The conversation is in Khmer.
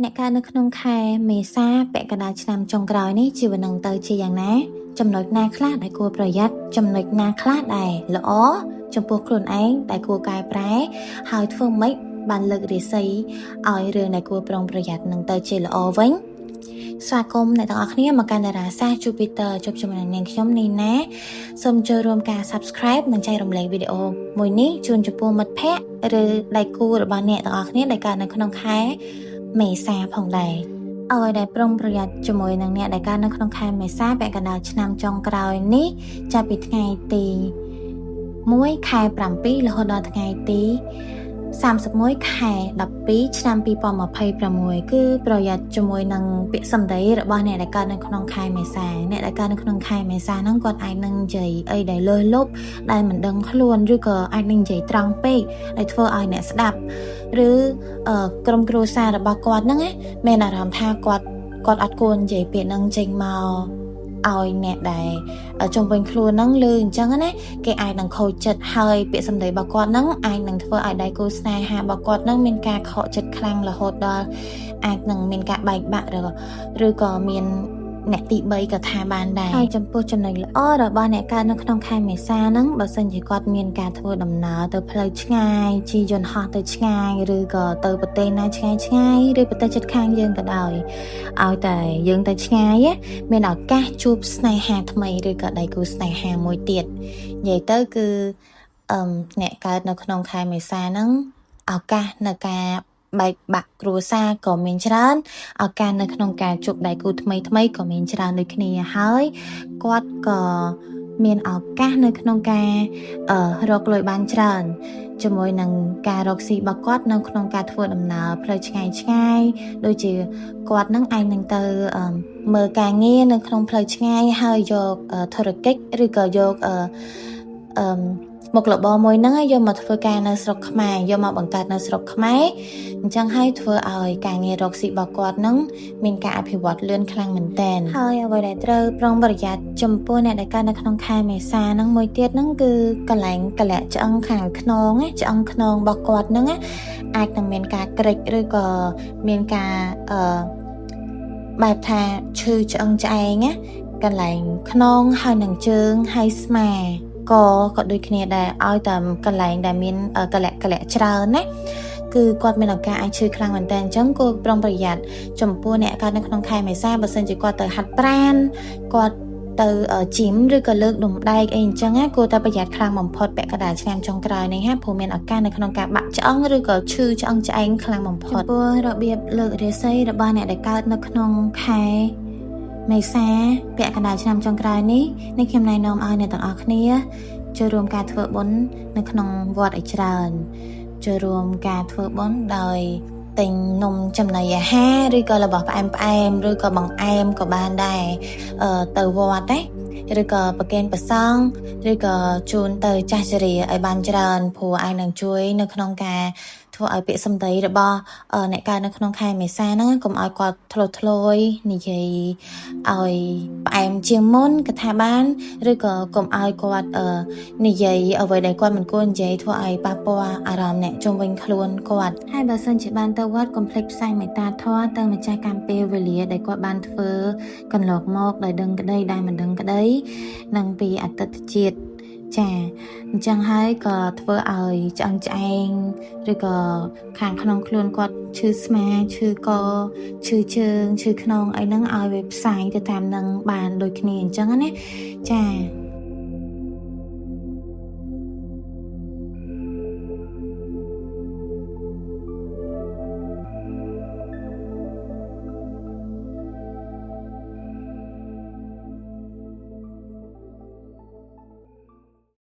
អ្នកកើតនៅក្នុងខែមេសាពាក់កណ្ដាលឆ្នាំចុងក្រោយនេះជីវិតនឹងទៅជាយ៉ាងណាចំណុចណាខ្លះដែលគួរប្រយ័ត្នចំណុចណាខ្លះដែលល្អចំពោះខ្លួនឯងដែលគួរកែប្រែហើយធ្វើម៉េចបានលើករាសីឲ្យរឿងដែលគួរប្រុងប្រយ័ត្ននឹងទៅជាល្អវិញស្វាគមន៍អ្នកទាំងអស់គ្នាមកកាន់តារាសាស្ត្រ Jupiter ជួបជាមួយនឹងនាងខ្ញុំនីណាសូមចូលរួមការ Subscribe និងចែករំលែកវីដេអូមួយនេះជូនចំពោះមិត្តភ័ក្តិឬដៃគូរបស់អ្នកទាំងអស់គ្នាដែលកើតនៅក្នុងខែមេសាផងដែរឲ្យដែលប្រុងប្រយ័ត្នជាមួយនឹងអ្នកដែលកើតនៅក្នុងខែមេសាពាក់កណ្ដាលឆ្នាំចុងក្រោយនេះចាប់ពីថ្ងៃទី1ខែ7រហូតដល់ថ្ងៃទី31ខែ12ឆ្នាំ2026គឺប្រយ័ត្នជាមួយនឹងពាក្យសម្ដីរបស់អ្នកដែលកើតនៅក្នុងខែមេសាអ្នកដែលកើតនៅក្នុងខែមេសាហ្នឹងគាត់អាចនឹងនិយាយអីដែលលើសលប់ដែលមិនដឹងខ្លួនឬក៏អាចនឹងនិយាយត្រង់ពេកដែលធ្វើឲ្យអ្នកស្ដាប់ឬក្រុមគ្រួសាររបស់គាត់ហ្នឹងមានអារម្មណ៍ថាគាត់អត់គួរនិយាយពាក្យហ្នឹងចេញមកឲ្យអ្នកដែលជុំវិញខ្លួនហ្នឹងឮអញ្ចឹងណាគេអាចនឹងខូចចិត្តហើយពាក្យសម្ដីរបស់គាត់ហ្នឹងអាចនឹងធ្វើឲ្យដៃគូស្នេហារបស់គាត់ហ្នឹងមានការខកចិត្តខ្លាំងរហូតដល់អាចនឹងមានការបែកបាក់ឬក៏មានអ្នកទី3ក៏ថាបានដែរហើយចំពោះចំណុចល្អរបស់អ្នកកើតនៅក្នុងខែមេសាហ្នឹងបើសិនជាគាត់មានការធ្វើដំណើរទៅផ្លូវឆ្ងាយជិះយន្តហោះទៅឆ្ងាយឬក៏ទៅប្រទេសណាឆ្ងាយឬប្រទេសជិតខាងយើងក៏ដោយឲ្យតែយើងទៅឆ្ងាយមានឱកាសជួបស្នេហាថ្មីឬក៏ដៃគូស្នេហាមួយទៀតនិយាយទៅគឺអ្នកកើតនៅក្នុងខែមេសាហ្នឹងឱកាសនៅការបែកបាក់គ្រួសារក៏មានច្រើនឱកាសនៅក្នុងការជួបដៃគូថ្មីក៏មានច្រើនដូចគ្នាហើយគាត់ក៏មានឱកាសនៅក្នុងការរកលុយបានច្រើនជាមួយនឹងការរកស៊ីរបស់គាត់នៅក្នុងការធ្វើដំណើរផ្លូវឆ្ងាយដូចជាគាត់នឹងឯងនឹងទៅមើលការងារនៅក្នុងផ្លូវឆ្ងាយហើយយកធុរកិច្ចឬក៏យកមុខរបរមួយហ្នឹងយកមកធ្វើការនៅស្រុកខ្មែរយកមកបង្កើតនៅស្រុកខ្មែរអញ្ចឹងហើយធ្វើឲ្យការងាររកស៊ីរបស់គាត់ហ្នឹងមានការអភិវឌ្ឍលឿនខ្លាំងមែនទែនហើយអ្វីដែលត្រូវប្រុងប្រយ័ត្នចំពោះអ្នកដែលកើតនៅក្នុងខែមេសាហ្នឹងមួយទៀតហ្នឹងគឺកន្លែងកលាក់ឆ្អឹងខាងខ្នងឆ្អឹងខ្នងរបស់គាត់ហ្នឹងអាចនឹងមានការក្រិចឬក៏មានការបែបថាឈឺឆ្អឹងឆ្អែងកន្លែងខ្នងហើយនឹងជើងហើយស្មាក៏ដូចគ្នាដែរឲ្យតែកន្លែងដែលមានកលាក់ច្រើនណាគឺគាត់មានឱកាសអាចឈឺខ្លាំងមែនតើអញ្ចឹងគួរប្រុងប្រយ័ត្នចំពោះអ្នកកើតនៅក្នុងខែមេសាបើសិនជាគាត់ទៅហាត់ប្រាណគាត់ទៅជីមឬក៏លើកដុំដែកអីអញ្ចឹងគួរតែប្រយ័ត្នខ្លាំងបំផុតពាក់កណ្ដាលឆ្នាំចុងក្រោយនេះព្រោះមានឱកាសនៅក្នុងការបាក់ឆ្អឹងឬក៏ឈឺឆ្អឹងឆ្អែងខ្លាំងបំផុតចំពោះរបៀបលើករាសីរបស់អ្នកដែលកើតនៅក្នុងខែមេសាពាក់កណ្ដាលឆ្នាំចុងក្រោយនេះនេះខ្ញុំណែនាំឲ្យអ្នកទាំងអស់គ្នាចូលរួមការធ្វើបុណ្យនៅក្នុងវត្តឲ្យច្រើនចូលរួមការធ្វើបុណ្យដោយទិញនំចំណីអាហារឬក៏របស់ផ្អែមឬក៏បង្អែមក៏បានដែរទៅវត្តឬក៏ប្រគេនព្រះសង្ឃឬក៏ជូនទៅចាស់ជរាឲ្យបានច្រើនព្រោះឯងនឹងជួយនៅក្នុងការធ្វើឲ្យពាក្យសម្ដីរបស់អ្នកកើតនៅក្នុងខែមេសាហ្នឹងកុំឲ្យគាត់ធ្លោយនិយាយឲ្យផ្អែមជាងមុនក៏ថាបានឬក៏កុំឲ្យគាត់និយាយអ្វីដែលគាត់មិនគួរនិយាយធ្វើឲ្យប៉ះពាល់អារម្មណ៍អ្នកជុំវិញខ្លួនគាត់ហើយបើសិនជាបានទៅវត្តកុំភ្លេចផ្សាយមេត្តាធម៌ទៅម្ចាស់កម្មពេលវេលាដែលគាត់បានធ្វើកន្លងមកដោយដឹងក្តីដែលមិនដឹងក្តីនិងពីអតីតជាតិចាអញ្ចឹងហើយក៏ធ្វើឲ្យឆ្អឹងឆ្អែងឬក៏ខាងក្នុងខ្លួនគាត់ឈឺស្មាឈឺកឈឺជើងឈឺខ្នងអីហ្នឹងឲ្យវាផ្សាយទៅតាមនឹងបានដូចគ្នាអញ្ចឹងណាចា